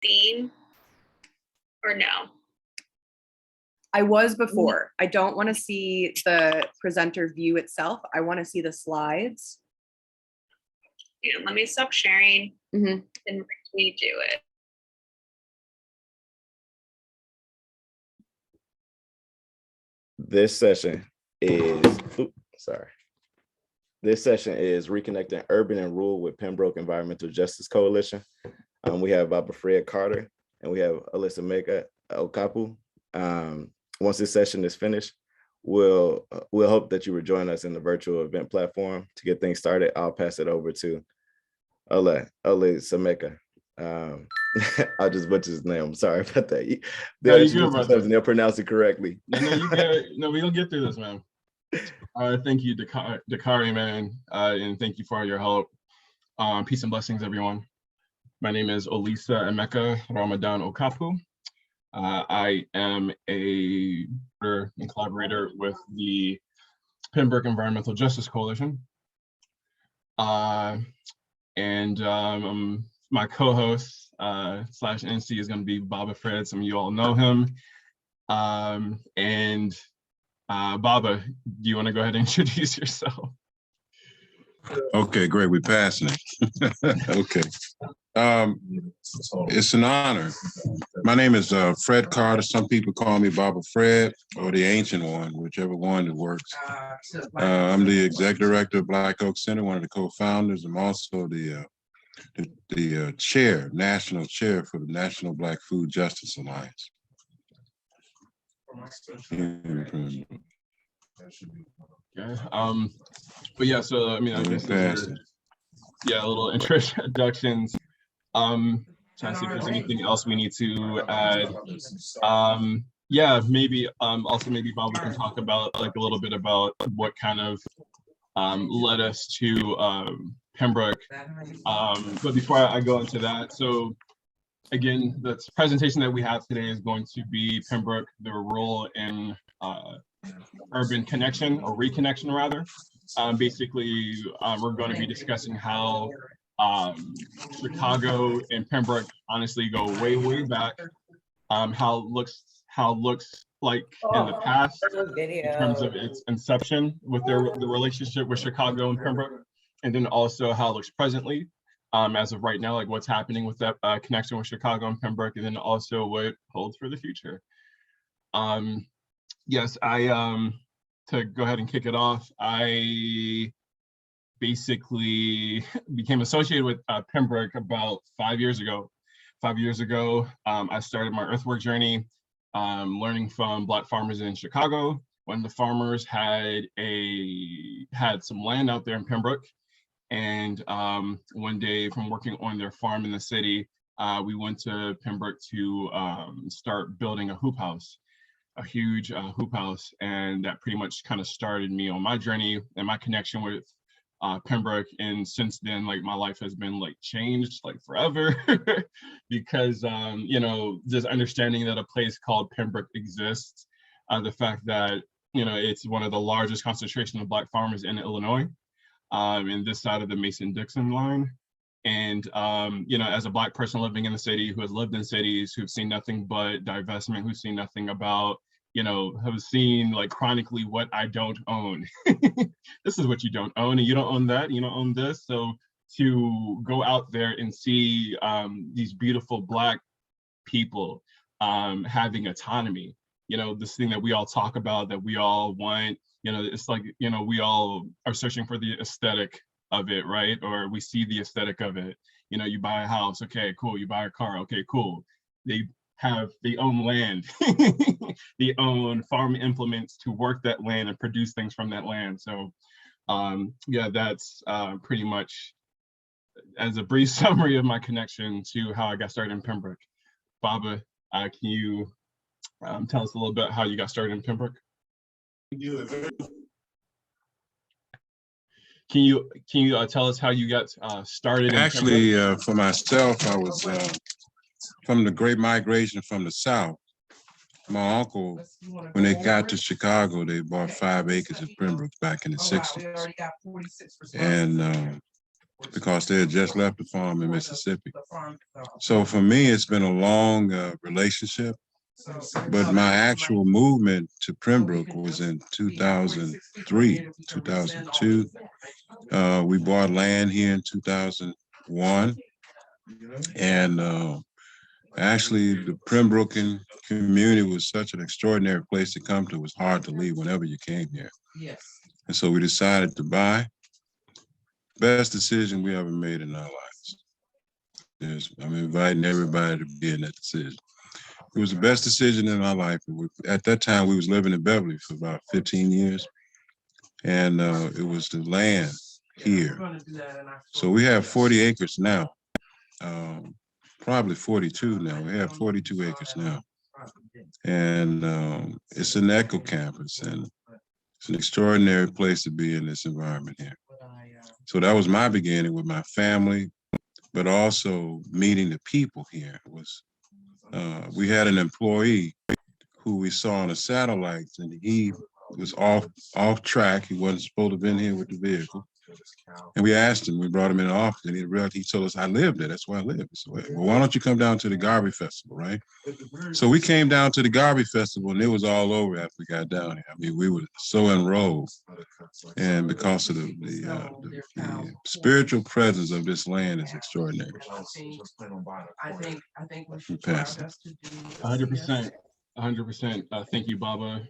seen or no? I was before. I don't want to see the presenter view itself. I want to see the slides. Yeah, let me stop sharing Mhm. and redo it. This session is, This session is Reconnecting Urban and Rural with Pembroke Environmental Justice Coalition. We have Baba Fred Carter and we have Olisaemeka Okakpu. Once this session is finished, we'll hope that you will join us in the virtual event platform to get things started. I'll pass it over to Olisaemeka. I'll just butcher his name. I'm sorry about that. They'll pronounce it correctly. No, you get it. No, we're gonna get through this, man. Thank you, Dakari, man, and thank you for all your help. Peace and blessings, everyone. My name is Olisaemeka Ramadhan Okakpu. I am a and collaborator with the Pembroke Environmental Justice Coalition. My co-host slash NC is going to be Baba Fred. Some of you all know him. Baba, do you want to go ahead and introduce yourself? Okay, great. We're passing it. Okay. It's an honor. My name is Fred Carter. Some people call me Baba Fred or the Ancient One, whichever one that works. I'm the Executive Director of Black Oak Center, one of the co-founders. I'm also the chair, national chair for the National Black Food Justice Alliance. Okay. But yeah, so I mean, I guess little introductions. Trying to see if there's anything else we need to add. Yeah, maybe also maybe Bob, we can talk about like a little bit about what kind of led us to Pembroke. But before I go into that, so again, the presentation that we have today is going to be Pembroke, the role in urban connection or reconnection rather. Basically, we're going to be discussing how Chicago and Pembroke honestly go way, way back. How it looks like in the past in terms of its inception with the relationship with Chicago and Pembroke, and then also how it looks presently as of right now, like what's happening with that connection with Chicago and Pembroke, and then also what holds for the future. Yes, to go ahead and kick it off, I basically became associated with Pembroke about 5 years ago. 5 years ago, I started my earthwork journey, learning from Black farmers in Chicago. When the farmers had some land out there in Pembroke, and one day from working on their farm in the city, we went to Pembroke to start building a hoop house, a huge hoop house, and that pretty much kind of started me on my journey and my connection with Pembroke. And since then, like my life has been like changed like forever because you know, just understanding that a place called Pembroke exists, the fact that, you know, it's one of the largest concentration of Black farmers in Illinois, in this side of the Mason-Dixon line. And you know, as a Black person living in the city, who has lived in cities, who've seen nothing but divestment, who've seen nothing about, you know, have seen like chronically what I don't own. This is what you don't own, and you don't own that, and you don't own this. So to go out there and see these beautiful Black people having autonomy, you know, this thing that we all talk about, that we all want, you know, it's like, you know, we all are searching for the aesthetic of it, right? Or we see the aesthetic of it. You know, you buy a house, okay, cool. You buy a car, okay, cool. They own land. They own farm implements to work that land and produce things from that land. So yeah, that's pretty much as a brief summary of my connection to how I got started in Pembroke. Baba, can you tell us a little bit how you got started in Pembroke? Can you tell us how you got started? Actually, for myself, I was from the Great Migration from the South. My uncle, when they got to Chicago, they bought 5 acres of Pembroke back in the 60s. And because they had just left the farm in Mississippi. So for me, it's been a long relationship, but my actual movement to Pembroke was in 2003, 2002. We bought land here in 2001. And actually, the Pembrokean community was such an extraordinary place to come to. It was hard to leave whenever you came here. And so we decided to buy. Best decision we ever made in our lives. I'm inviting everybody to be in that decision. It was the best decision in our life. At that time, we was living in Beverly for about 15 years. And it was the land here. So we have 40 acres now. Probably 42 now. We have 42 acres now. And it's an eco campus, and it's an extraordinary place to be in this environment here. So that was my beginning with my family, but also meeting the people here. We had an employee who we saw on the satellites, and he was off track. He wasn't supposed to have been here with the vehicle. And we asked him, we brought him in the office, and he told us, I live there, that's where I live. So, well, why don't you come down to the Garvey Festival, right? So we came down to the Garvey Festival, and it was all over after we got down here. I mean, we were so enrolled. And because of the spiritual presence of this land is extraordinary. We pass it. 100%. 100%. Thank you, Baba,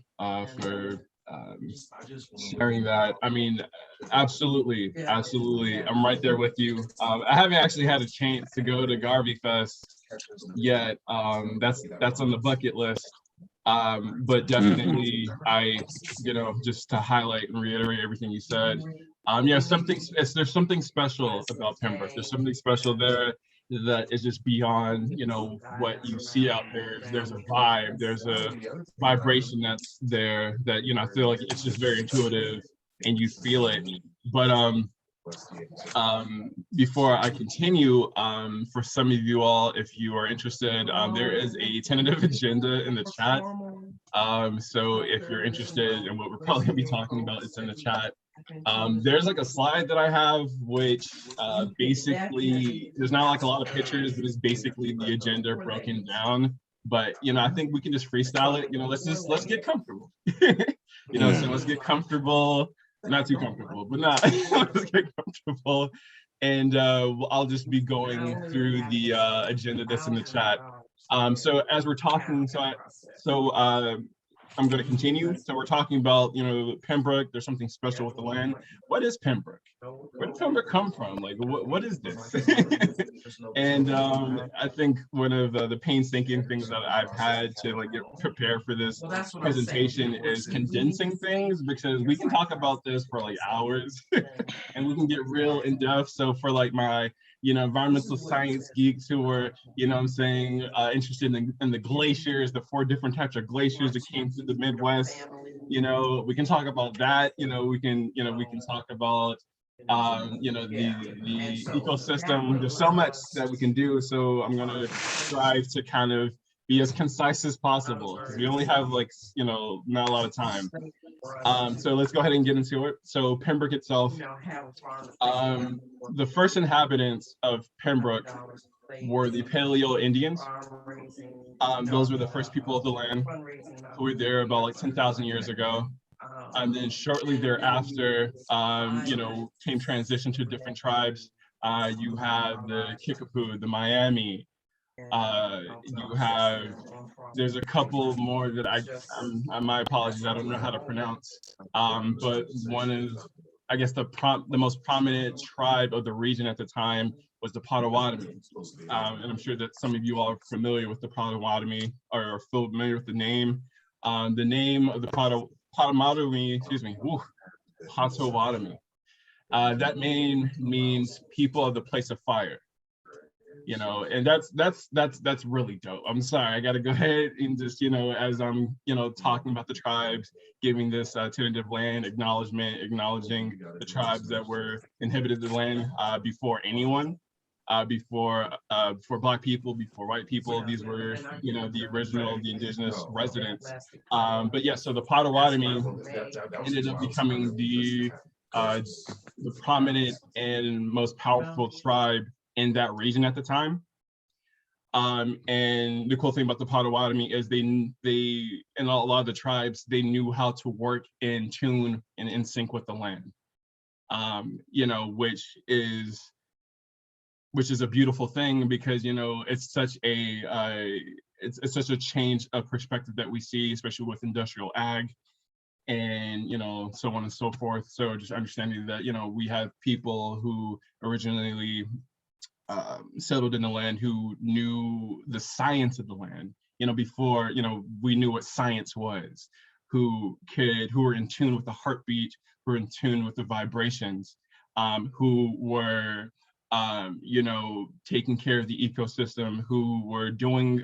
for sharing that. I mean, absolutely. I'm right there with you. I haven't actually had a chance to go to Garvey Fest yet. That's on the bucket list. But definitely, just to highlight and reiterate everything you said. There's something special about Pembroke. There's something special there that is just beyond, what you see out there. There's a vibe, there's a vibration that's there that, I feel like it's just very intuitive and you feel it. But before I continue, for some of you all, if you are interested, there is a tentative agenda in the chat. So if you're interested in what we're probably gonna be talking about, it's in the chat. There's like a slide that I have, which basically, there's not like a lot of pictures, but it's basically the agenda broken down. But, I think we can just freestyle it. Let's get comfortable. So let's get comfortable. Not too comfortable, but let's get comfortable. And I'll just be going through the agenda that's in the chat. So as we're talking, I'm going to continue. So we're talking about, Pembroke. There's something special with the land. What is Pembroke? Where did Pembroke come from? Like, what is this? And I think one of the painstaking things that I've had to get prepared for this presentation is condensing things, because we can talk about this for hours and we can get real in depth. So for my environmental science geeks who were, interested in the glaciers, the 4 different types of glaciers that came through the Midwest, we can talk about that. We can talk about, the ecosystem. There's so much that we can do. So I'm going to strive to kind of be as concise as possible, because we only have not a lot of time. So let's go ahead and get into it. So Pembroke itself, the first inhabitants of Pembroke were the Paleo Indians. Those were the first people of the land who were there about 10,000 years ago. And then shortly thereafter, came transition to different tribes. You have the Okakpu, the Miami. There's a couple more that my apologies, I don't know how to pronounce. But one is, I guess, the most prominent tribe of the region at the time was the Potawatomi. And I'm sure that some of you all are familiar with the Potawatomi, or are familiar with the name. The name of the Potawatomi, Potawatomi. That name means people of the place of fire. And that's really dope. I'm sorry, I got to go ahead and just, as I'm, talking about the tribes, giving this tentative land acknowledgement, acknowledging the tribes that were inhabited the land before anyone, before Black people, before white people. These were, the indigenous residents. But yeah, so the Potawatomi ended up becoming the the prominent and most powerful tribe in that region at the time. And the cool thing about the Potawatomi is they and a lot of the tribes, they knew how to work in tune and in sync with the land. You know, which is a beautiful thing, because, you know, it's such a it's such a change of perspective that we see, especially with industrial ag and, you know, so on and so forth. So just understanding that, you know, we have people who originally settled in the land who knew the science of the land, you know, before, you know, we knew what science was, who were in tune with the heartbeat, who were in tune with the vibrations, who were, you know, taking care of the ecosystem, who were doing,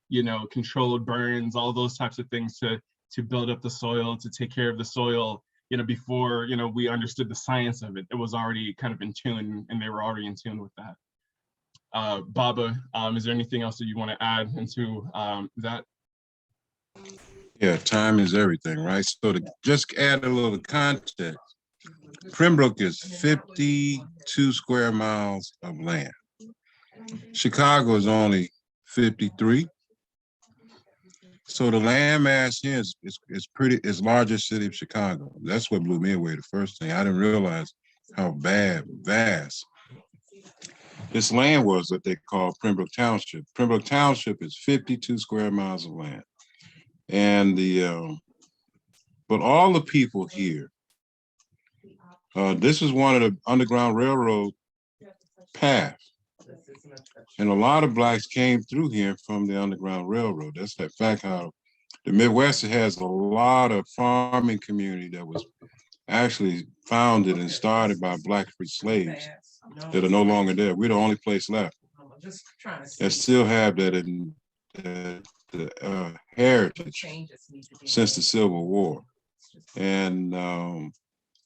you know, controlled burns, all those types of things to build up the soil, to take care of the soil, you know, before, you know, we understood the science of it. It was already kind of in tune, and they were already in tune with that. Baba, is there anything else that you want to add into that? Yeah, time is everything, right? So to just add a little context, Pembroke is 52 square miles of land. Chicago is only 53. So the land mass here is largest city of Chicago. That's what blew me away the first thing. I didn't realize how vast this land was that they call Pembroke Township. Pembroke Township is 52 square miles of land. And but all the people here, this is one of the Underground Railroad paths. And a lot of Blacks came through here from the Underground Railroad. That's in fact how the Midwest has a lot of farming community that was actually founded and started by Black free slaves that are no longer there. We're the only place left that still have that in the heritage since the Civil War. And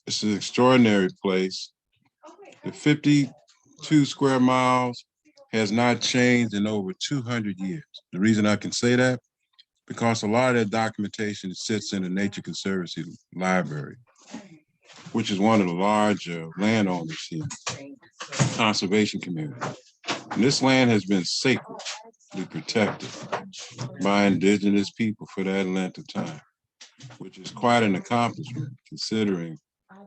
it's an extraordinary place. The 52 square miles has not changed in over 200 years. The reason I can say that, because a lot of that documentation sits in the Nature Conservancy Library, which is one of the large landowners here, conservation community. And this land has been sacredly protected by indigenous people for that length of time, which is quite an accomplishment considering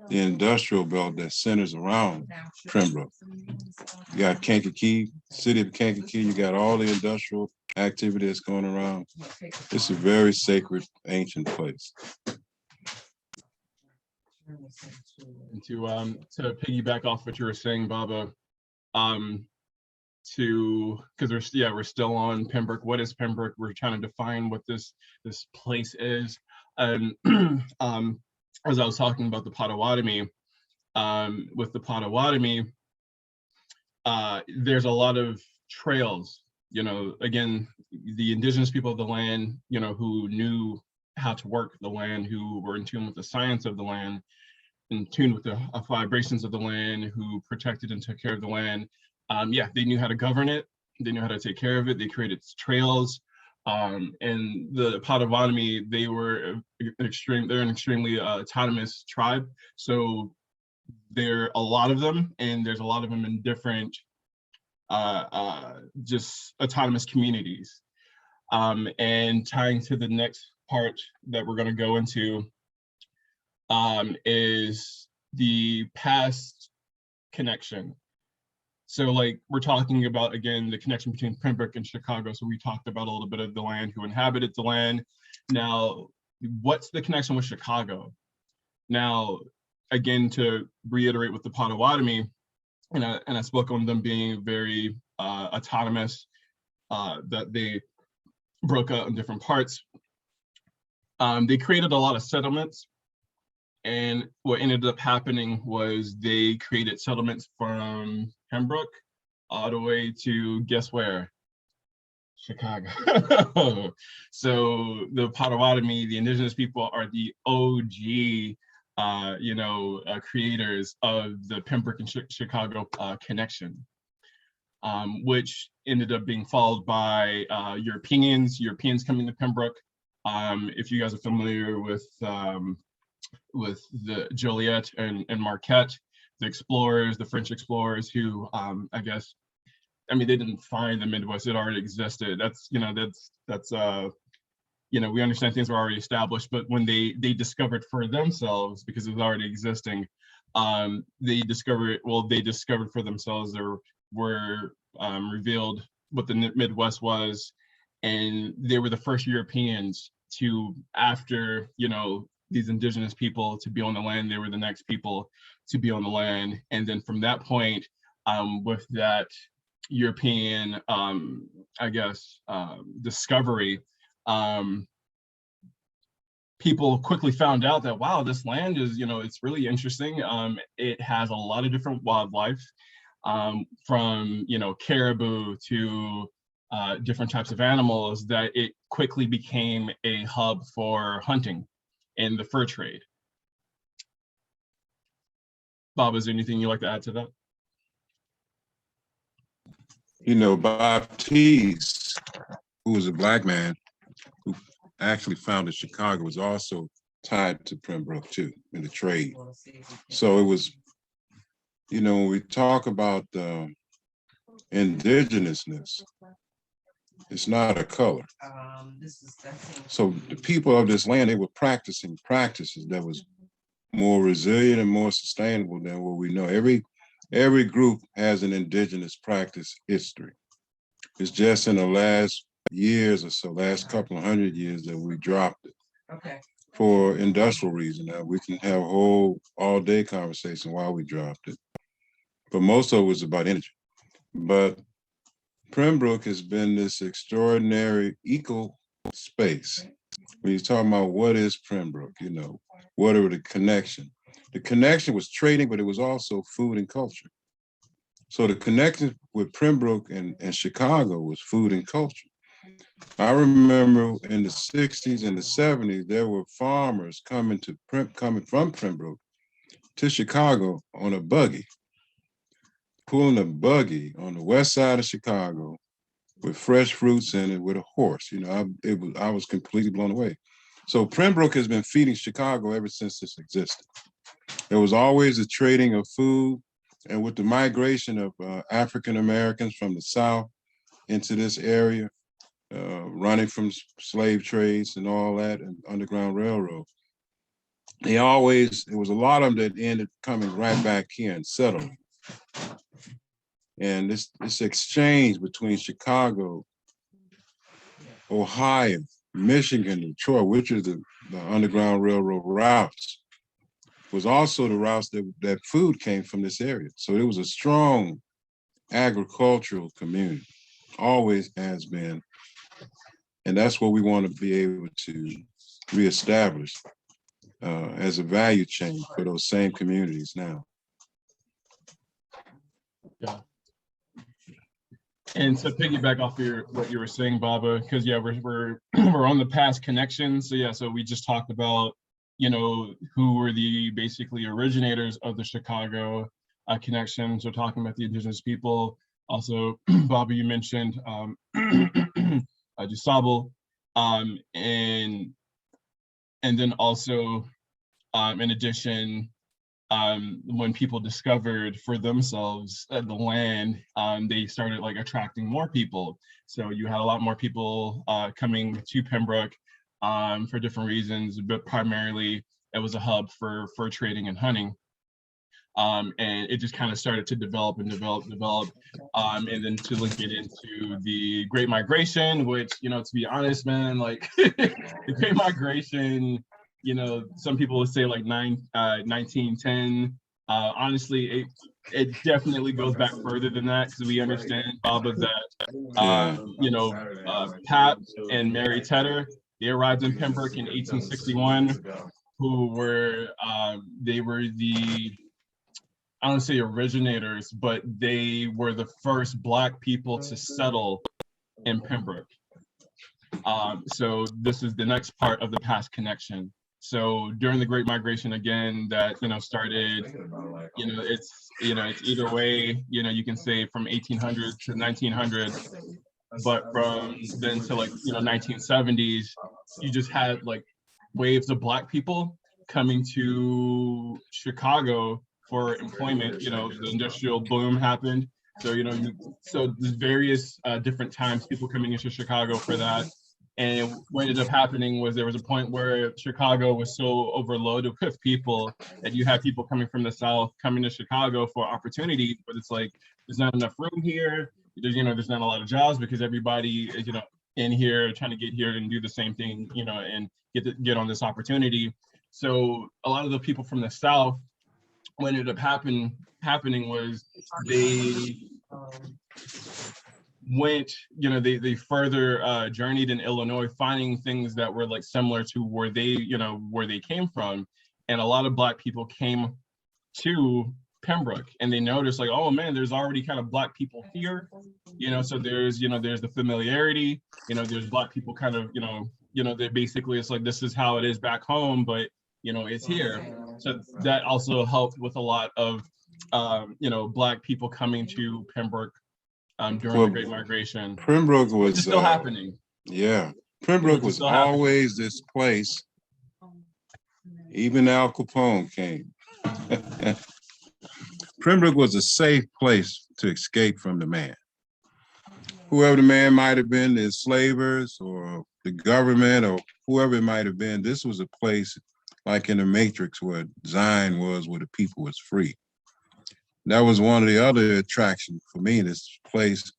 the industrial belt that centers around Pembroke. You got Kankakee, city of Kankakee, you got all the industrial activity that's going around. It's a very sacred, ancient place. And to piggyback off what you were saying, Baba, because we're still on Pembroke. What is Pembroke? We're trying to define what this place is. And as I was talking about the Potawatomi, with the Potawatomi, there's a lot of trails, you know, again, the indigenous people of the land, you know, who knew how to work the land, who were in tune with the science of the land, in tune with the vibrations of the land, who protected and took care of the land. Yeah, they knew how to govern it. They knew how to take care of it. They created trails. And the Potawatomi, they're an extremely autonomous tribe. So there are a lot of them, and there's a lot of them in different just autonomous communities. And tying to the next part that we're going to go into is the past connection. So like we're talking about, again, the connection between Pembroke and Chicago. So we talked about a little bit of the land, who inhabited the land. Now, what's the connection with Chicago? Now, again, to reiterate with the Potawatomi, and I spoke on them being very autonomous, that they broke out in different parts. They created a lot of settlements. And what ended up happening was they created settlements from Pembroke all the way to, guess where? Chicago. So the Potawatomi, the indigenous people, are the OG, creators of the Pembroke and Chicago connection, which ended up being followed by Europeans coming to Pembroke. If you guys are familiar with the Joliet and Marquette, the explorers, the French explorers who, I guess, I mean, they didn't find the Midwest, it already existed. That's, you know, you know, we understand things were already established, but when they discovered for themselves, because it was already existing, they discovered for themselves, there were revealed what the Midwest was, and they were the first Europeans to, after, you know, these indigenous people to be on the land, they were the next people to be on the land. And then from that point, with that European, I guess, discovery, people quickly found out that, wow, this land is, you know, it's really interesting. It has a lot of different wildlife, from, you know, caribou to different types of animals, that it quickly became a hub for hunting and the fur trade. Bob, is there anything you'd like to add to that? You know, Baptiste, who was a Black man who actually founded Chicago, was also tied to Pembroke too in the trade. So it was, you know, when we talk about indigenousness, it's not a color. So the people of this land, they were practicing practices that was more resilient and more sustainable than what we know. Every group has an indigenous practice history. It's just in the last years or so, last couple of 100 years, that we dropped it. Okay. For industrial reason. Now we can have a whole all-day conversation why we dropped it. But most of it was about energy. But Pembroke has been this extraordinary eco space. When you're talking about what is Pembroke, you know, what are the connection? The connection was trading, but it was also food and culture. So the connection with Pembroke and Chicago was food and culture. I remember in the 60s and the 70s, there were farmers coming from Pembroke to Chicago on a buggy, pulling a buggy on the west side of Chicago with fresh fruits in it with a horse. You know, I was completely blown away. So Pembroke has been feeding Chicago ever since this existed. There was always a trading of food, and with the migration of African Americans from the South into this area, running from slave trades and all that, and Underground Railroad, there was a lot of them that ended coming right back here and settling. And this exchange between Chicago, Ohio, Michigan, Detroit, which is the Underground Railroad routes, was also the routes that food came from this area. So it was a strong agricultural community, always has been. And that's what we want to be able to reestablish as a value chain for those same communities now. Yeah. And to piggyback off what you were saying, Baba, because yeah, we're on the past connection. So yeah, so we just talked about, you know, who were the basically originators of the Chicago connection. So talking about the indigenous people. Also, Baba, you mentioned DuSable, and then also, in addition, when people discovered for themselves the land, they started like attracting more people. So you had a lot more people coming to Pembroke for different reasons, but primarily it was a hub for fur trading and hunting. And it just kind of started to develop and develop, and then to link it into the Great Migration, which, you know, to be honest, man, like the Great Migration, you know, some people would say like 1910. Honestly, it definitely goes back further than that, because we understand, Baba, that you know, Pat and Mary Tedder, they arrived in Pembroke in 1861, who were they were the, I don't say originators, but they were the first Black people to settle in Pembroke. So this is the next part of the past connection. So during the Great Migration, again, that, you know, started, you know, it's either way, you know, you can say from 1800 to 1900, but from then to, like, you know, 1970s, you just had like waves of Black people coming to Chicago for employment. The industrial boom happened. So, so there's various different times people coming into Chicago for that. And what ended up happening was there was a point where Chicago was so overloaded with people that you had people coming from the South coming to Chicago for opportunities, but it's like, there's not enough room here. There's not a lot of jobs because everybody is, in here trying to get here and do the same thing, and get on this opportunity. So a lot of the people from the South, what ended up happening was they went, they further journeyed in Illinois, finding things that were like similar to where they came from. And a lot of Black people came to Pembroke and they noticed like, oh man, there's already kind of Black people here, so there's the familiarity, there's Black people kind of, they basically, it's like, this is how it is back home, but it's here. So that also helped with a lot of, Black people coming to Pembroke during the Great Migration. Pembroke was still happening. Yeah, Pembroke was always this place. Even Al Capone came. Pembroke was a safe place to escape from the man. Whoever the man might have been, the enslavers or the government or whoever it might have been, this was a place like in the Matrix where Zion was, where the people was free. That was one of the other attractions for me, this place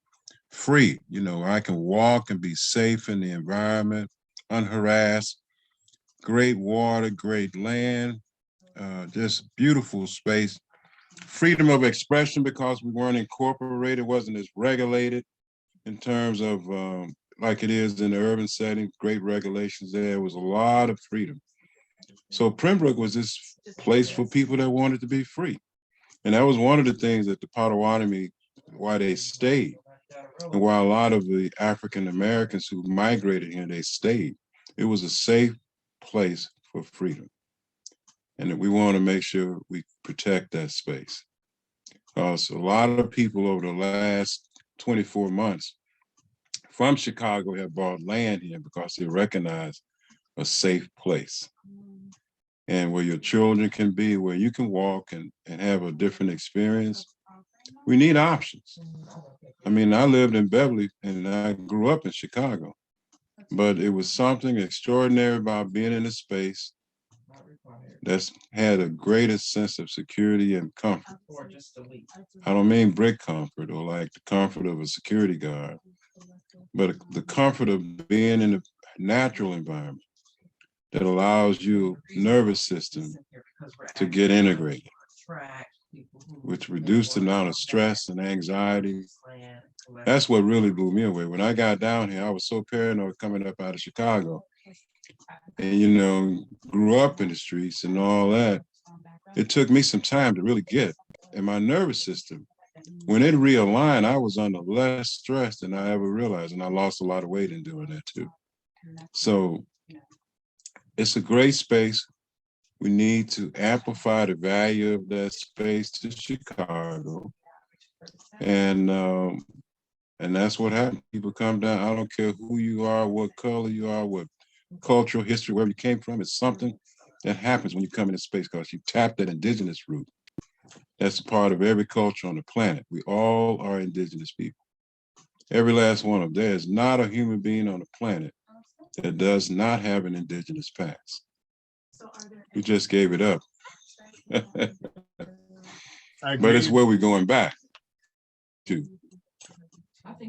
free. I can walk and be safe in the environment, unharassed, great water, great land, just beautiful space. Freedom of expression because we weren't incorporated, wasn't as regulated in terms of like it is in the urban setting, great regulations there. Was a lot of freedom. So Pembroke was this place for people that wanted to be free. And that was one of the things that the Potawatomi, why they stayed. And why a lot of the African Americans who migrated here, they stayed. It was a safe place for freedom. And we want to make sure we protect that space. Because a lot of people over the last 24 months from Chicago have bought land here because they recognize a safe place. And where your children can be, where you can walk and have a different experience. We need options. I mean, I lived in Beverly and I grew up in Chicago, but it was something extraordinary about being in a space that's had a greater sense of security and comfort. I don't mean brick comfort or like the comfort of a security guard, but the comfort of being in a natural environment that allows your nervous system to get integrated, which reduced the amount of stress and anxiety. That's what really blew me away. When I got down here, I was so paranoid coming up out of Chicago and, grew up in the streets and all that. It took me some time to really get. And my nervous system, when it realigned, I was under less stress than I ever realized. And I lost a lot of weight in doing that too. So it's a great space. We need to amplify the value of that space to Chicago. And that's what happened. People come down, I don't care who you are, what color you are, what cultural history, wherever you came from, it's something that happens when you come into space because you tap that indigenous root. That's a part of every culture on the planet. We all are indigenous people. Every last one of them. There is not a human being on the planet that does not have an indigenous past. We just gave it up. But it's where we're going back to.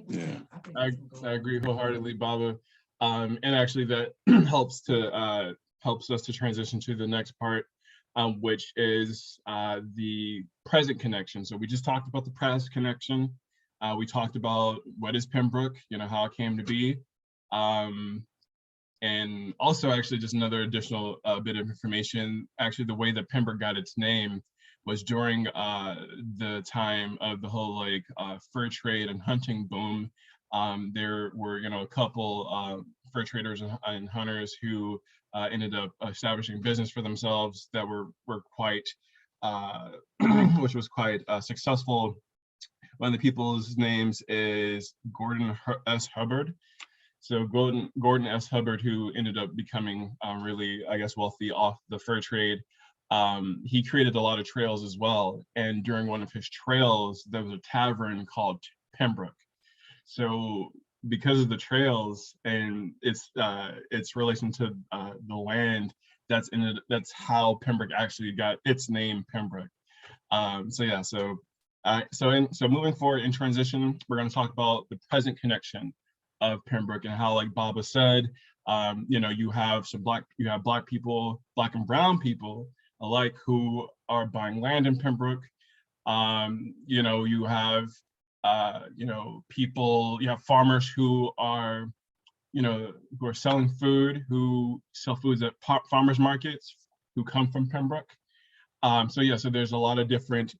Yeah. I agree wholeheartedly, Baba. And actually that helps us to transition to the next part, which is the present connection. So we just talked about the past connection. We talked about what is Pembroke, how it came to be. And also actually just another additional bit of information, actually the way that Pembroke got its name was during the time of the whole fur trade and hunting boom. There were, a couple fur traders and hunters who ended up establishing business for themselves that were quite, which was quite successful. One of the people's names is Gordon S. Hubbard. So Gordon S. Hubbard, who ended up becoming really, I guess, wealthy off the fur trade, he created a lot of trails as well. And during one of his trails, there was a tavern called Pembroke. So because of the trails and its relation to the land that's in it, that's how Pembroke actually got its name, Pembroke. So moving forward in transition, we're going to talk about the present connection of Pembroke and how, like Baba said, you have black people, black and brown people alike who are buying land in Pembroke. You have farmers who are selling food, who sell foods at farmers markets, who come from Pembroke. So there's a lot of different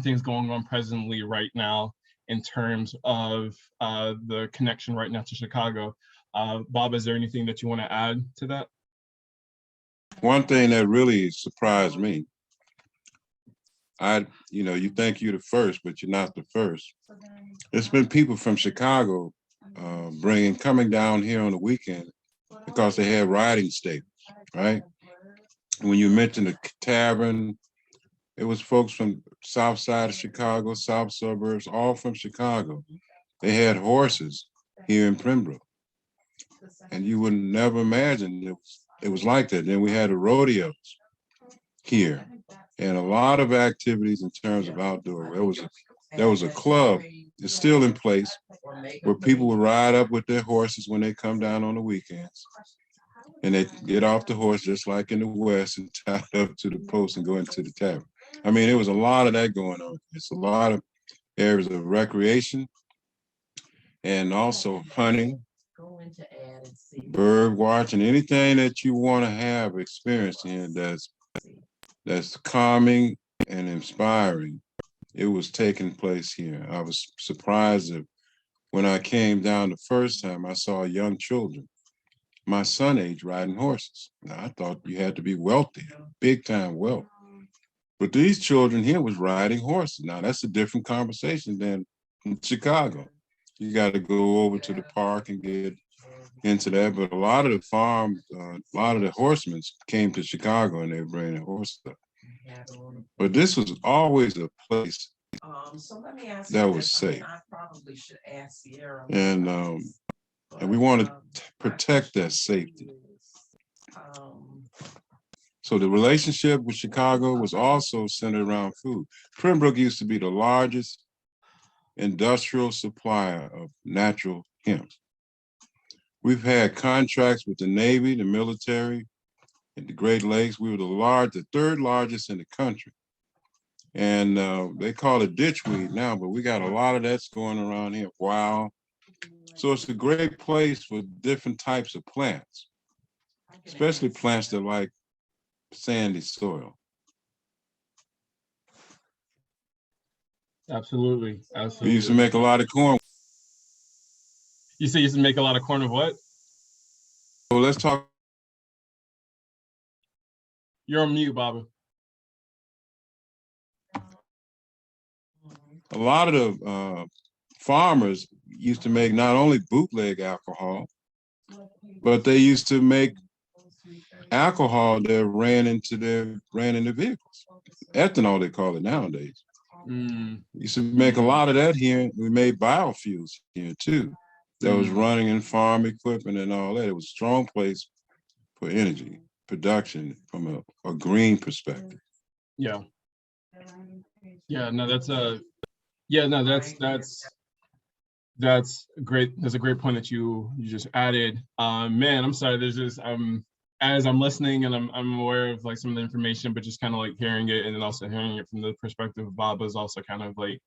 things going on presently right now in terms of the connection right now to Chicago. Bob, is there anything that you want to add to that? One thing that really surprised me, you think you're the first, but you're not the first. It's been people from Chicago coming down here on the weekend because they had riding stables, right? When you mentioned the tavern, it was folks from south side of Chicago, south suburbs, all from Chicago. They had horses here in Pembroke. And you would never imagine it was like that. Then we had the rodeos here and a lot of activities in terms of outdoor. There was a club, it's still in place, where people would ride up with their horses when they come down on the weekends. And they get off the horse just like in the West and tie up to the post and go into the tavern. I mean, there was a lot of that going on. It's a lot of areas of recreation and also hunting, bird watching, anything that you want to have experience in that's calming and inspiring. It was taking place here. I was surprised that when I came down the first time, I saw young children, my son age, riding horses. Now, I thought you had to be wealthy, big time wealth. But these children here was riding horses. Now, that's a different conversation than in Chicago. You got to go over to the park and get into that. But a lot of the horsemen came to Chicago and they were bringing their horses up. But this was always a place that was safe. And we want to protect that safety. So the relationship with Chicago was also centered around food. Pembroke used to be the largest industrial supplier of natural hemp. We've had contracts with the Navy, the military, and the Great Lakes. We were the third largest in the country. And they call it ditchweed now, but we got a lot of that's going around here. Wow. So it's a great place for different types of plants, especially plants that like sandy soil. Absolutely. We used to make a lot of corn. You say you used to make a lot of corn of what? So let's talk. You're on mute, Baba. A lot of the farmers used to make not only bootleg alcohol, but they used to make alcohol that ran into vehicles. Ethanol, they call it nowadays. Used to make a lot of that here. We made biofuels here too. That was running in farm equipment and all that. It was a strong place for energy production from a green perspective. Yeah. No, that's great. That's a great point that you just added. Man, I'm sorry. There's just as I'm listening and I'm aware of like some of the information, but just kind of like hearing it and then also hearing it from the perspective of Baba is also kind of like,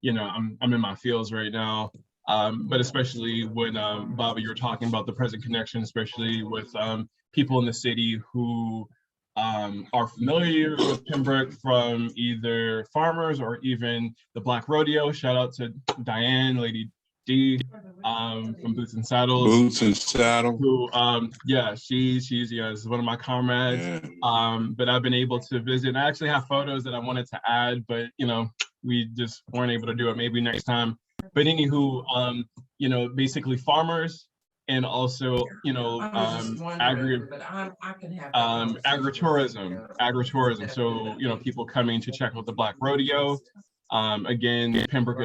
I'm in my feels right now. But especially when Baba, you were talking about the present connection, especially with people in the city who are familiar with Pembroke from either farmers or even the Black Rodeo. Shout out to Diane, Lady D, from Boots and Saddles. Boots and Saddle. Who, she's is one of my comrades. Yeah. But I've been able to visit. And I actually have photos that I wanted to add, but we just weren't able to do it. Maybe next time. But anywho, you know, basically farmers and also, you know, agritourism. So, you know, people coming to check out the Black Rodeo. Again, Pembroke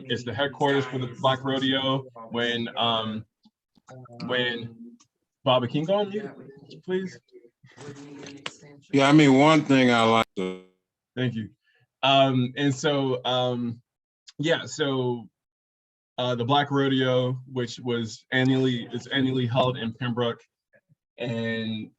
is the headquarters for the Black Rodeo. When Baba, can you go on mute, please? Yeah, I mean, one thing I like to. Thank you. And so, yeah, so the Black Rodeo, which is annually held in Pembroke, and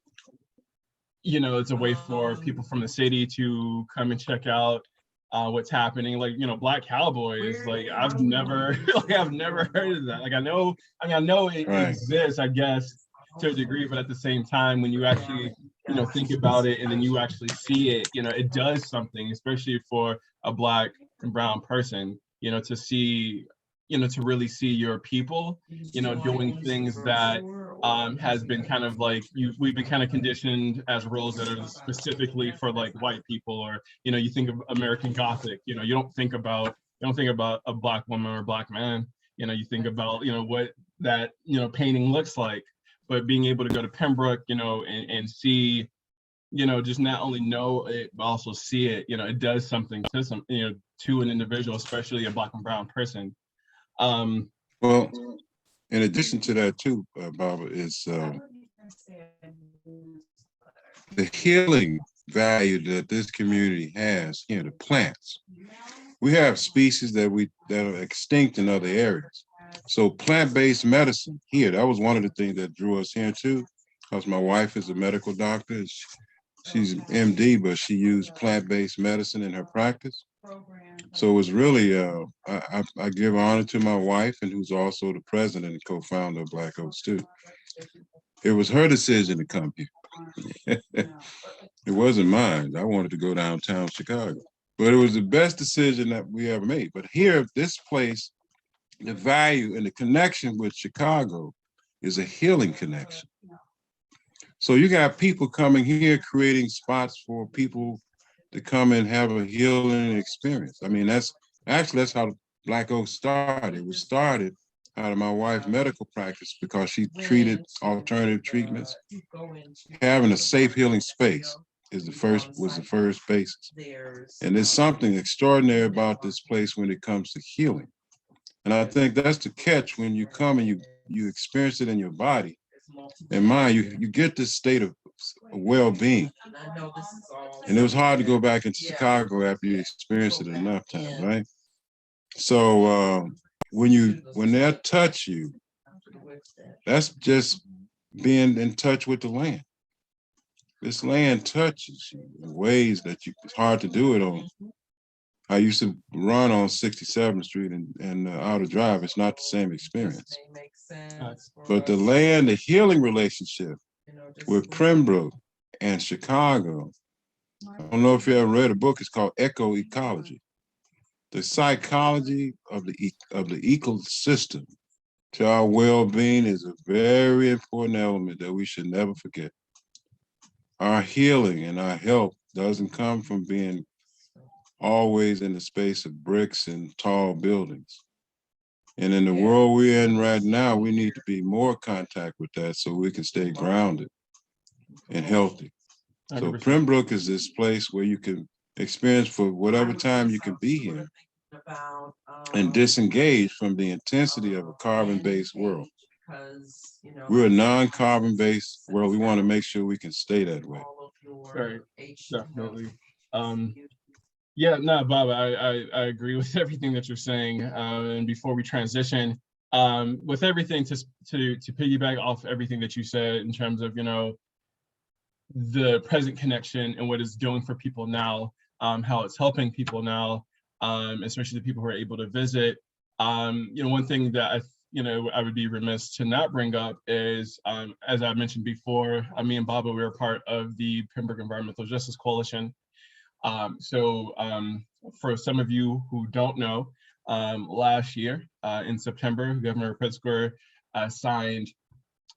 you know, it's a way for people from the city to come and check out what's happening. Like, you know, Black Cowboys, like I've never heard of that. Like I know it Right. exists, I guess, to a degree, but at the same time, when you actually, you know, think about it and then you actually see it, you know, it does something, especially for a Black and brown person, you know, to see, you know, to really see your people, you know, doing things that has been kind of like we've been kind of conditioned as roles that are specifically for like white people, or, you know, you think of American Gothic, you know, you don't think about a Black woman or a Black man, you know, you think about, you know, what that, you know, painting looks like. But being able to go to Pembroke, you know, and see, you know, just not only know it, but also see it, you know, it does something to you know, to an individual, especially a Black and brown person. Well, in addition to that too, Barbara, is the healing value that this community has, you know, the plants. We have species that are extinct in other areas. So plant-based medicine here, that was one of the things that drew us here too, because my wife is a medical doctor. She's MD, but she used plant-based medicine in her practice. So it was really, I give honor to my wife, and who's also the president and co-founder of Black Oaks too. It was her decision to come here. It wasn't mine. I wanted to go downtown Chicago, but it was the best decision that we ever made. But here, this place, the value and the connection with Chicago is a healing connection. So you got people coming here, creating spots for people to come and have a healing experience. I mean, that's how Black Oak started. It was started out of my wife's medical practice because she treated alternative treatments. Having a safe healing space was the first basis. And there's something extraordinary about this place when it comes to healing. And I think that's the catch when you come and you experience it in your body and mind, you get this state of well-being. And it was hard to go back into Chicago after you experience it enough times, right? So when they touch you, that's just being in touch with the land. This land touches you in ways that it's hard to do it on. I used to run on 67th Street and Outer Drive. It's not the same experience. But the land, the healing relationship with Pembroke and Chicago, I don't know if you ever read a book, it's called Eco-Ecology. The psychology of the ecosystem to our well-being is a very important element that we should never forget. Our healing and our health doesn't come from being always in the space of bricks and tall buildings. And in the world we're in right now, we need to be more contact with that so we can stay grounded and healthy. So 100%. Pembroke is this place where you can experience for whatever time you can be here and disengage from the intensity of a carbon-based world. We're a non-carbon-based world. We want to make sure we can stay that way. Right, definitely. Yeah, no, Bob, I agree with everything that you're saying. And before we transition, with everything to piggyback off everything that you said in terms of, you know, the present connection and what it's doing for people now, how it's helping people now, especially the people who are able to visit. You know, one thing that I would be remiss to not bring up is, as I mentioned before, me and Baba, we were part of the Pembroke Environmental Justice Coalition. So for some of you who don't know, last year in September, Governor Pritzker signed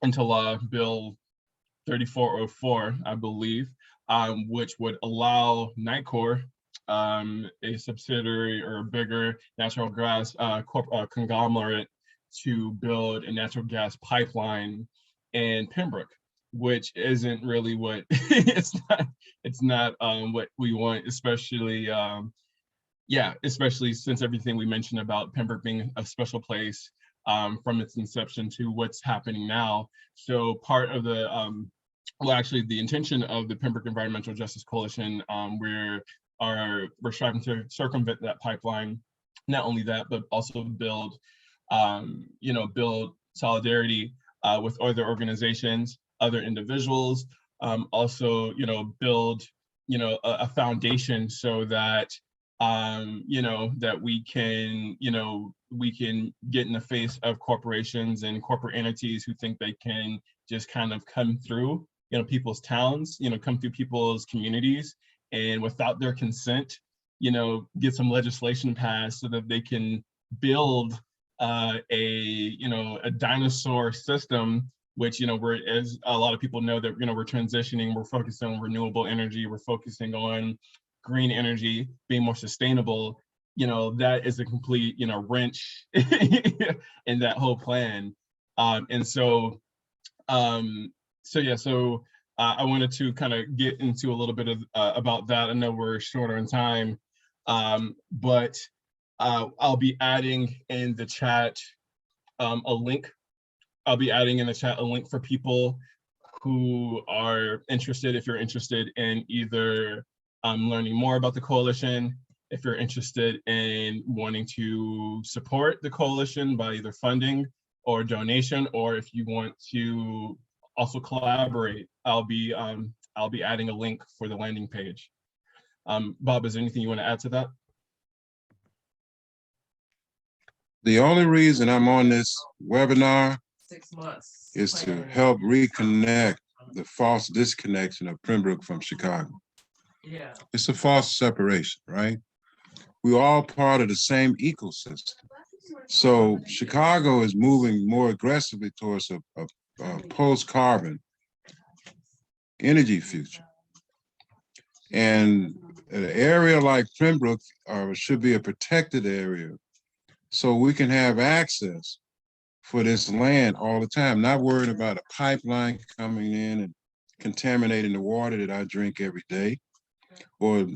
into law Bill 3404, I believe, which would allow NICOR a subsidiary or a bigger natural gas conglomerate to build a natural gas pipeline in Pembroke, which isn't really what it's not what we want, especially especially since everything we mentioned about Pembroke being a special place from its inception to what's happening now. So part of the actually the intention of the Pembroke Environmental Justice Coalition, we're striving to circumvent that pipeline. Not only that, but also build build solidarity with other organizations, other individuals, also, build, a foundation so that, that we can, we can get in the face of corporations and corporate entities who think they can just kind of come through, people's towns, come through people's communities, and without their consent, get some legislation passed so that they can build a dinosaur system, which, we're, as a lot of people know, that, we're transitioning, we're focusing on renewable energy, we're focusing on green energy, being more sustainable. That is a complete, wrench in that whole plan. So I wanted to kind of get into a little bit of about that. I know we're shorter in time, but I'll be adding in the chat a link. I'll be adding in the chat a link for people who are interested, if you're interested in either learning more about the coalition, if you're interested in wanting to support the coalition by either funding or donation, or if you want to also collaborate, I'll be adding a link for the landing page. Bob, is there anything you want to add to that? The only reason I'm on this webinar 6 months is to help reconnect the false disconnection of Pembroke from Chicago. Yeah. It's a false separation, right? We're all part of the same ecosystem. So Chicago is moving more aggressively towards a post-carbon energy future. And an area like Pembroke should be a protected area, so we can have access for this land all the time, not worried about a pipeline coming in and contaminating the water that I drink every day, or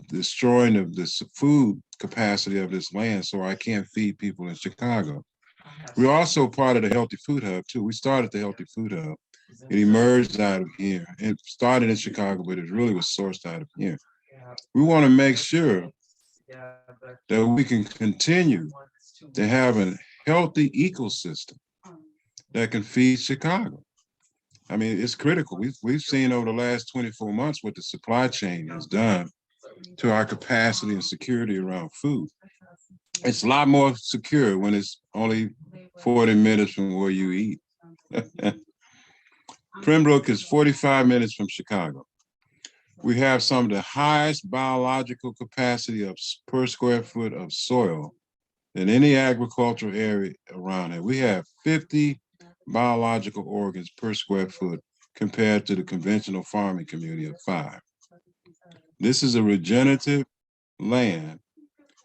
destroying the food capacity of this land so I can't feed people in Chicago. We're also part of the Healthy Food Hub too. We started the Healthy Food Hub. It emerged out of here. It started in Chicago, but it really was sourced out of here. We want to make sure that we can continue to have a healthy ecosystem that can feed Chicago. I mean, it's critical. We've seen over the last 24 months what the supply chain has done to our capacity and security around food. It's a lot more secure when it's only 40 minutes from where you eat. Pembroke is 45 minutes from Chicago. We have some of the highest biological capacity of per square foot of soil than any agricultural area around here. We have 50 biological organs per square foot compared to the conventional farming community of 5. This is a regenerative land,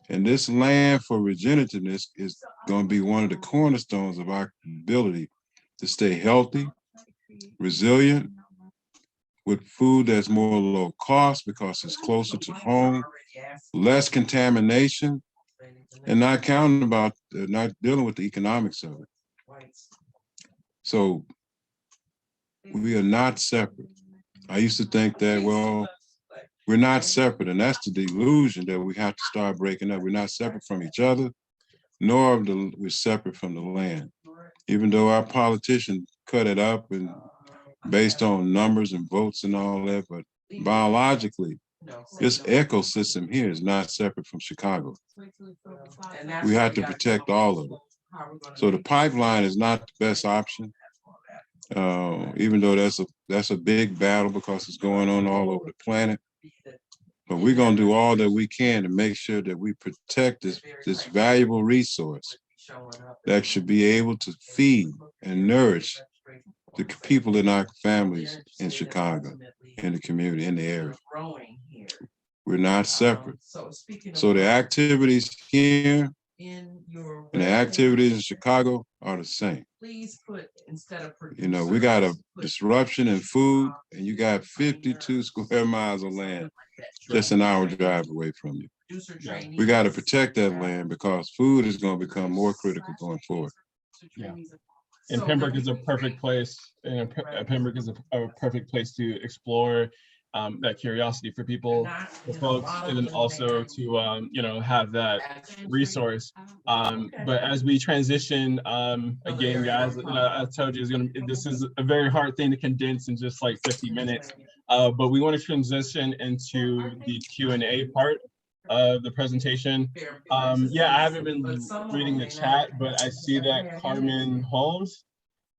and this land for regenerativeness is going to be one of the cornerstones of our ability to stay healthy, resilient, with food that's more low cost because it's closer to home, less contamination, and not counting about not dealing with the economics of it. So we are not separate. I used to think that, well, we're not separate, and that's the delusion that we have to start breaking up. We're not separate from each other, nor we're separate from the land. Even though our politicians cut it up and based on numbers and votes and all that, but biologically, this ecosystem here is not separate from Chicago. We have to protect all of it. So the pipeline is not the best option, even though that's a big battle because it's going on all over the planet. But we're going to do all that we can to make sure that we protect this valuable resource that should be able to feed and nourish the people in our families in Chicago, in the community, in the area. We're not separate. So speaking of. So the activities here In your. and the activities in Chicago are the same. Please put instead of. You know, we got a producers, put- disruption in food, and you got 52 square miles of land just an hour drive away from you. Producer Yeah. trainees. We got to protect that land because food is going to become more critical going forward. Yeah. And Pembroke is a perfect place, and Pembroke is a perfect place to explore that curiosity for people, for folks, and then also to you know, have that resource. But as we transition, again, guys, I told you this is a very hard thing to condense in just like 50 minutes. But we want to transition into the Q&A part of the presentation. Yeah, I haven't been reading the chat, but I see that Carmen Holmes.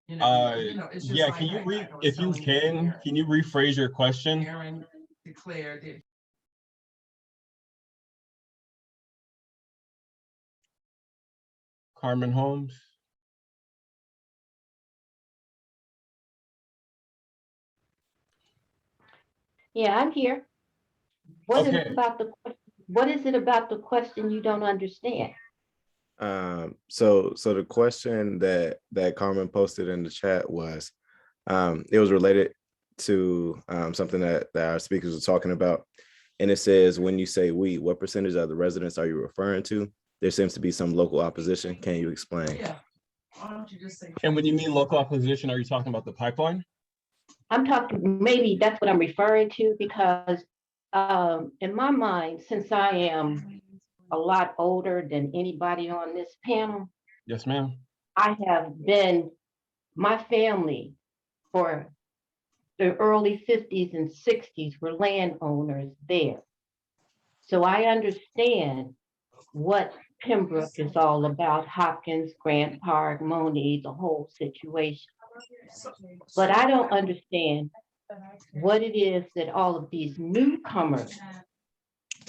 Yeah, can you if you can you rephrase your question? Aaron declared it. Carmen Holmes. Yeah, I'm here. What is Okay. it about what is it about the question you don't understand? So the question that Carmen posted in the chat was, it was related to something that our speakers were talking about. And it says, when you say we, what percentage of the residents are you referring to? There seems to be some local opposition. Can you explain? Yeah. Why don't you just say? And when you mean local opposition, are you talking about the pipeline? I'm talking, maybe that's what I'm referring to, because in my mind, since I am a lot older than anybody on this panel, Yes, ma'am. I have been, my family for the early 50s and 60s were landowners there. So I understand what Pembroke is all about, Hopkins, Grant Park, Mooney, the whole situation. But I don't understand what it is that all of these newcomers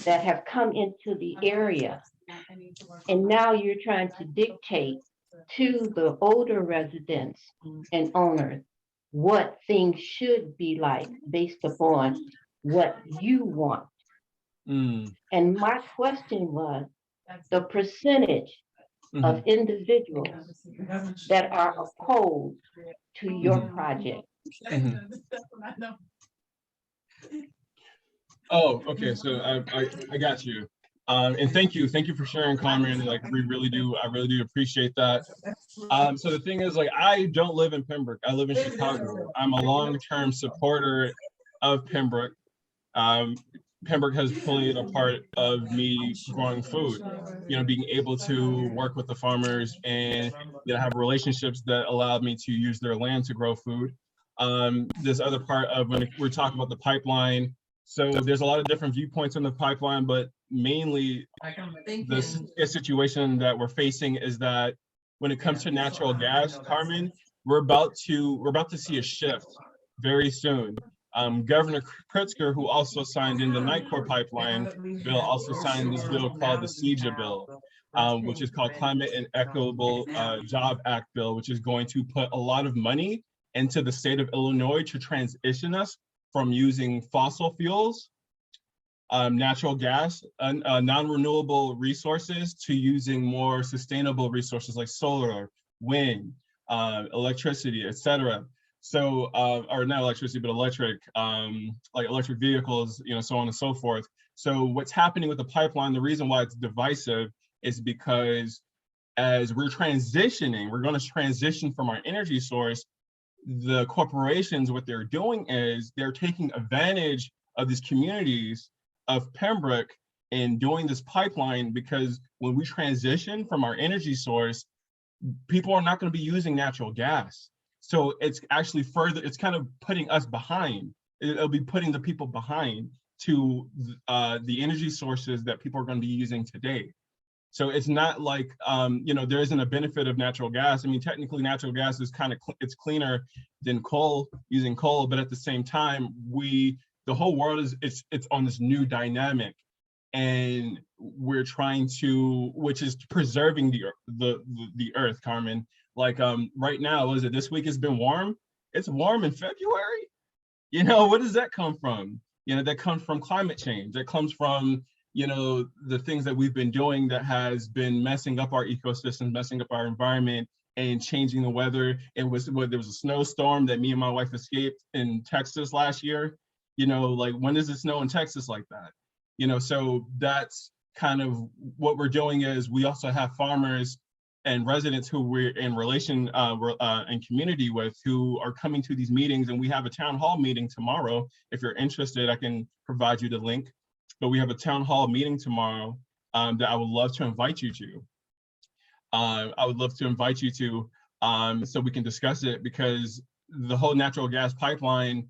that have come into the area, and now you're trying to dictate to the older residents and owners what things should be like based upon what you want. And my question was the percentage of individuals that are opposed to your project. Oh, okay. So I got you. And thank you for sharing, Carmen. Like I really do appreciate that. So the thing is, like, I don't live in Pembroke. I live in Chicago. I'm a long-term supporter of Pembroke. Pembroke has played a part of me growing food, you know, being able to work with the farmers and, you know, have relationships that allowed me to use their land to grow food. This other part of when we're talking about the pipeline, so there's a lot of different viewpoints on the pipeline, but mainly the situation that we're facing is that when it comes to natural gas, Carmen, we're about to see a shift very soon. Governor Pritzker, who also signed in the Nightcore pipeline bill, also signed this bill called the CEJA bill, which is called Climate and Equitable Job Act bill, which is going to put a lot of money into the state of Illinois to transition us from using fossil fuels, natural gas, non-renewable resources, to using more sustainable resources like solar, wind, electricity, etc. So, or not electricity, but electric, like electric vehicles, you know, so on and so forth. So what's happening with the pipeline, the reason why it's divisive is because as we're transitioning, we're going to transition from our energy source. The corporations, what they're doing is they're taking advantage of these communities of Pembroke and doing this pipeline, because when we transition from our energy source, people are not going to be using natural gas. So it's actually further, it's kind of putting us behind. It'll be putting the people behind to the energy sources that people are going to be using today. So it's not like, you know, there isn't a benefit of natural gas. I mean, technically natural gas is kind of, it's cleaner than coal, using coal, but at the same time, the whole world is, it's on this new dynamic, and we're trying to, which is preserving the earth, Carmen. Like right now, was it this week? It's been warm. It's warm in February. You know, where does that come from? that comes from climate change, that comes from, the things that we've been doing that has been messing up our ecosystem, messing up our environment, and changing the weather. There was a snowstorm that me and my wife escaped in Texas last year. Like, when does it snow in Texas like that? So that's kind of what we're doing. Is we also have farmers and residents who we're in relation and community with, who are coming to these meetings. And we have a town hall meeting tomorrow. If you're interested, I can provide you the link. But we have a town hall meeting tomorrow that I would love to invite you to. So we can discuss it, because the whole natural gas pipeline,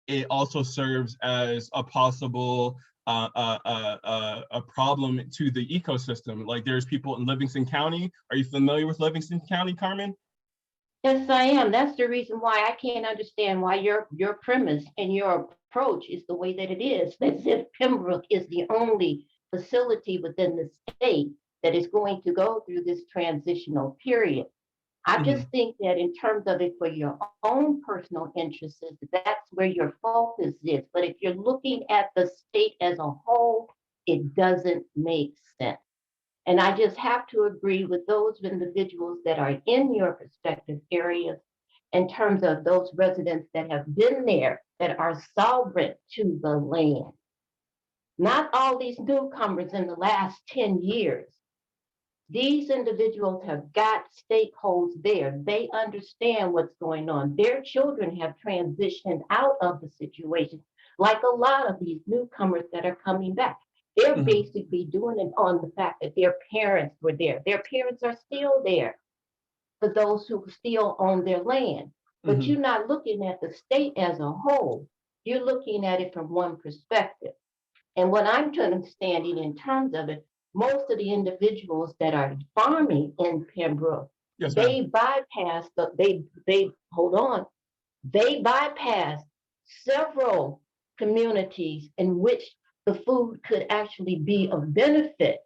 it also serves as a possible a problem to the ecosystem. Like, there's people in Livingston County. Are you familiar with Livingston County, Carmen? Yes, I am. That's the reason why I can't understand why your premise and your approach is the way that it is. As if Pembroke is the only facility within the state that is going to go through this transitional period. I just think that in terms of it for your own personal interests, that's where your focus is. But if you're looking at the state as a whole, it doesn't make sense. And I just have to agree with those individuals that are in your respective areas in terms of those residents that have been there, that are sovereign to the land. Not all these newcomers in the last 10 years. These individuals have got stakeholders there. They understand what's going on. Their children have transitioned out of the situation, like a lot of these newcomers that are coming back. They're basically doing it on the fact that their parents were there. Their parents are still there for those who still own their land. But you're not looking at the state as a whole. You're looking at it from one perspective. And what I'm understanding in terms of it, most of the individuals that are farming in Pembroke, they bypass they bypass several communities in which the food could actually be of benefit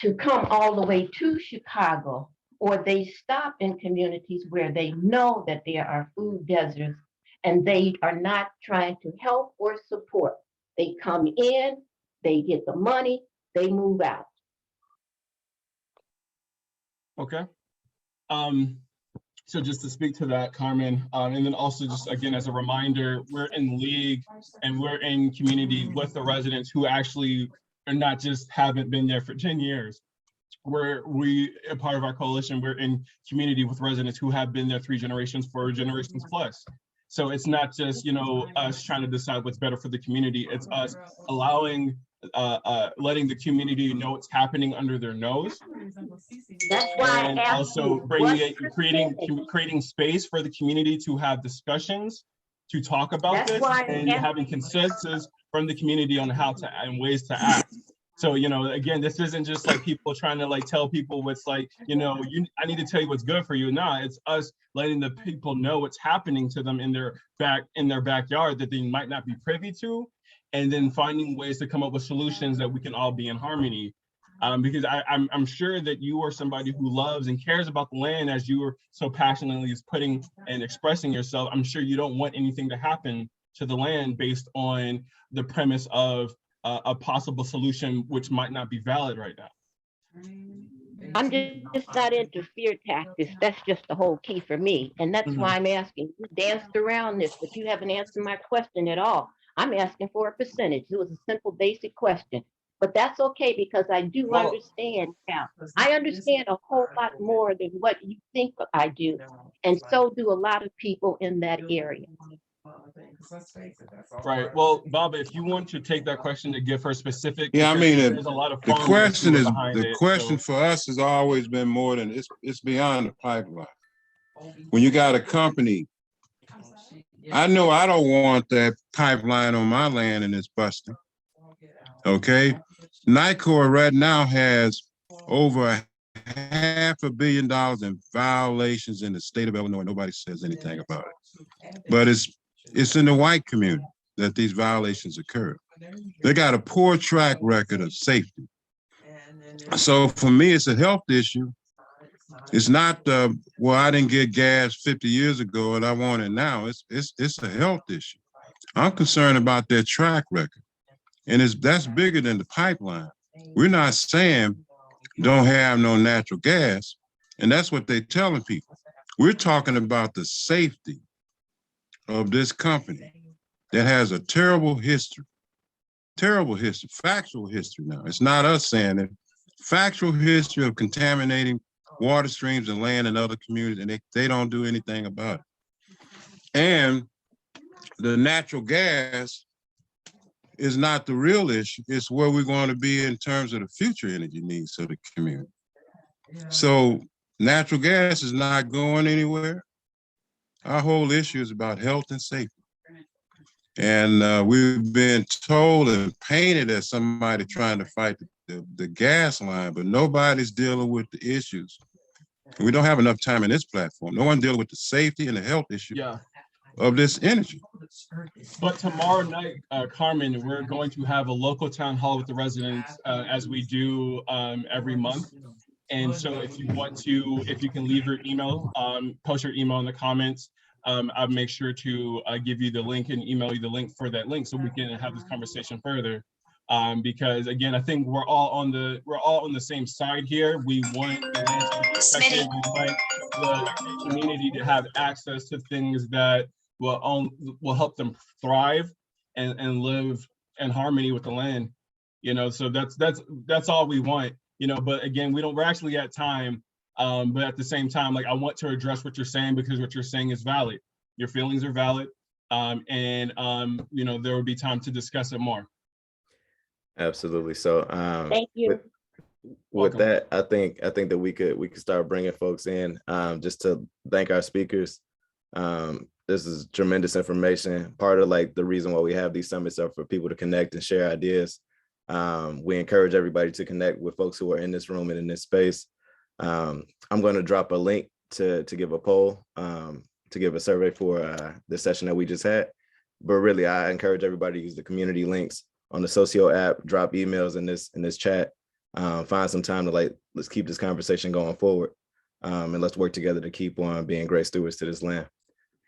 to come all the way to Chicago, or they stop in communities where they know that there are food deserts and they are not trying to help or support. They come in, they get the money, they move out. Okay. So just to speak to that, Carmen, and then also just again, as a reminder, we're in league and we're in community with the residents who actually are not just haven't been there for 10 years. A part of our coalition, we're in community with residents who have been there 3 generations, 4 generations plus. So it's not just, us trying to decide what's better for the community. It's us allowing, letting the community know what's happening under their nose. That's why and I asked also creating space for the community to have discussions, to talk about this, and having consensus from the community on how to and ways to act. So, again, this isn't just like people trying to tell people what's I need to tell you what's good for you. No, it's us letting the people know what's happening to them in their backyard that they might not be privy to, and then finding ways to come up with solutions that we can all be in harmony. Because I'm sure that you are somebody who loves and cares about the land, as you were so passionately putting and expressing yourself. I'm sure you don't want anything to happen to the land based on the premise of a possible solution, which might not be valid right now. I'm just not into fear tactics. That's just the whole key for me. And that's why I'm asking. You danced around this, but you haven't answered my question at all. I'm asking for a percentage. It was a simple, basic question. But that's okay, because I do understand now. I understand a whole lot more than what you think I do. And so do a lot of people in that area. Right. Well, Baba, if you want to take that question to give her specific. Yeah, I mean, there's a lot of the question for us has always been more than it's beyond the pipeline. When you got a company, I know I don't want that pipeline on my land and it's busting. Okay. NICOR right now has over $500 million in violations in the state of Illinois. Nobody says anything about it. But it's in the white community that these violations occur. They got a poor track record of safety. So for me, it's a health issue. It's not, I didn't get gas 50 years ago and I want it now. It's a health issue. I'm concerned about their track record. And that's bigger than the pipeline. We're not saying don't have no natural gas. And that's what they're telling people. We're talking about the safety of this company that has a terrible history, factual history now. It's not us saying it. Factual history of contaminating water streams and land in other communities, and they don't do anything about it. And the natural gas is not the real issue. It's where we're going to be in terms of the future energy needs of the community. So natural gas is not going anywhere. Our whole issue is about health and safety. And we've been told and painted as somebody trying to fight the gas line, but nobody's dealing with the issues. We don't have enough time in this platform. No one dealing with the safety and the health issue of this energy. But tomorrow night, Carmen, we're going to have a local town hall with the residents as we do every month. And so if you want to, if you can leave your email, post your email in the comments, I'll make sure to give you the link and email you the link for that link so we can have this conversation further. Because again, I think we're all on the same side here. We want the land to be protected. We want the community to have access to things that will help them thrive and live in harmony with the land. You know, so that's all we want. You know, but again, we're actually at time. But at the same time, like I want to address what you're saying because what you're saying is valid. Your feelings are valid, and you know there will be time to discuss it more. Absolutely. So Thank you. with that, I think that we could start bringing folks in just to thank our speakers. This is tremendous information. Part of like the reason why we have these summits are for people to connect and share ideas. We encourage everybody to connect with folks who are in this room and in this space. I'm going to drop a link to give a poll, to give a survey for the session that we just had. But really, I encourage everybody to use the community links on the Socio app, drop emails in this chat, find some time to let's keep this conversation going forward. And let's work together to keep on being great stewards to this land.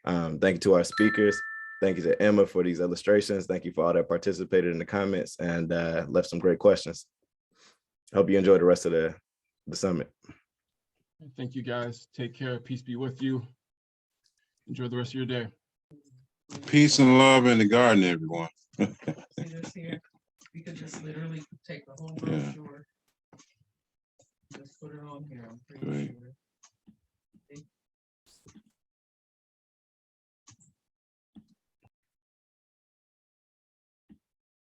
Thank you to our speakers. Thank you to Emma for these illustrations. Thank you for all that participated in the comments and left some great questions. Hope you enjoy the rest of the summit. Thank you guys. Take care. Peace be with you. Enjoy the rest of your day. Peace and love in the garden, everyone. See this here? We could just literally take the whole brochure. Just put it on here. I'm pretty Right. sure.